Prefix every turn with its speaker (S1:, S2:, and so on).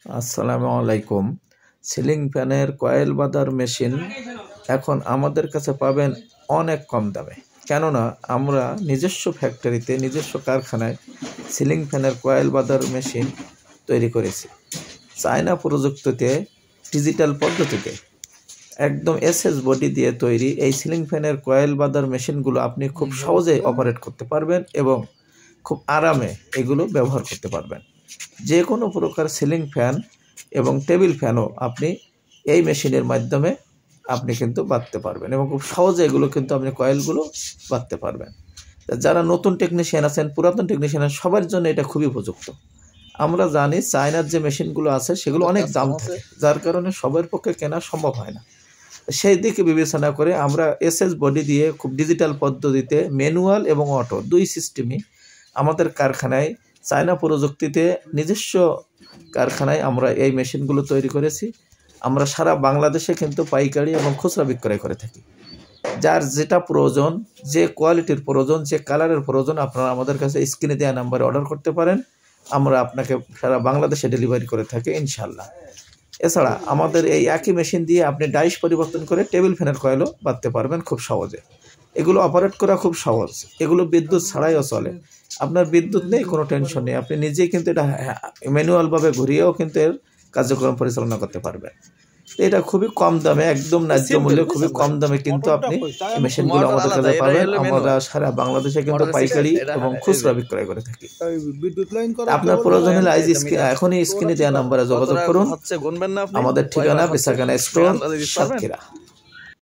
S1: আসসালামু আলাইকুম। সিলিং ফ্যানের কয়েল বাঁধার মেশিন এখন আমাদের কাছে পাবেন অনেক কম দামে। কেননা আমরা নিজস্ব ফ্যাক্টরিতে নিজস্ব কারখানায় সিলিং ফ্যানের কয়েল বাঁধার মেশিন তৈরি করেছি। চায়না প্রযুক্তিতে ডিজিটাল পদ্ধতিতে একদম এসএস বডি দিয়ে তৈরি এই সিলিং ফ্যানের কয়েল বাঁধার মেশিনগুলো আপনি খুব সহজেই অপারেট করতে পারবেন এবং খুব আরামে এগুলো ব্যবহার করতে পারবেন। যে কোনো প্রকার সিলিং ফ্যান এবং টেবিল ফ্যানও আপনি এই মেশিনের মাধ্যমে আপনি কিন্তু বাঁধতে পারবেন এবং খুব সহজে এগুলো কিন্তু আপনি কয়েলগুলো বাঁধতে পারবেন। যারা নতুন টেকনিশিয়ান আছেন, পুরাতন টেকনিশিয়ান আছেন, সবার জন্য এটা খুবই উপযুক্ত। আমরা জানি চায়নার যে মেশিনগুলো আছে সেগুলো অনেক দাম থাকে, যার কারণে সবার পক্ষে কেনা সম্ভব হয় না। সেই দিকে বিবেচনা করে আমরা এসএস বডি দিয়ে খুব ডিজিটাল পদ্ধতিতে ম্যানুয়াল এবং অটো দুই সিস্টেমই আমাদের কারখানায় চায়না প্রযুক্তিতে নিজস্ব কারখানায় আমরা এই মেশিনগুলো তৈরি করেছি। আমরা সারা বাংলাদেশে কিন্তু পাইকারি এবং খুচরা বিক্রয় করে থাকি। যার যেটা প্রয়োজন, যে কোয়ালিটির প্রয়োজন, যে কালারের প্রয়োজন, আপনারা আমাদের কাছে স্ক্রিনে দেওয়া নাম্বারে অর্ডার করতে পারেন। আমরা আপনাকে সারা বাংলাদেশে ডেলিভারি করে থাকি ইনশাল্লাহ। এছাড়া আমাদের এই একই মেশিন দিয়ে আপনি ডাইস পরিবর্তন করে টেবিল ফ্যানের কয়েলও বাঁধতে পারবেন খুব সহজে। এগুলো অপারেট করা খুব সহজ, এগুলো বিদ্যুৎ ছাড়াইও চলে। আপনার বিদ্যুৎ নেই, কোনো টেনশন নেই, আপনি নিজেই কিন্তু এটা ম্যানুয়ালভাবে ঘুরিয়েও কিন্তু এর কার্যক্রম পরিচালনা করতে পারবেন। এটা খুবই কম দামে, একদম ন্যায্য মূল্যে খুবই কম দামে কিন্তু আপনি এই মেশিনগুলো আমাদের কাছে পাবেন। আমরা সারা বাংলাদেশে কিন্তু পাইকারি এবং খুচরা বিক্রয় করে থাকি। আপনার প্রয়োজন হলে এখনই স্ক্রিনে দেওয়া নাম্বারে যোগাযোগ করুন। আমাদের ঠিকানা বেসাখানা স্টোর, সাতক্ষীরা।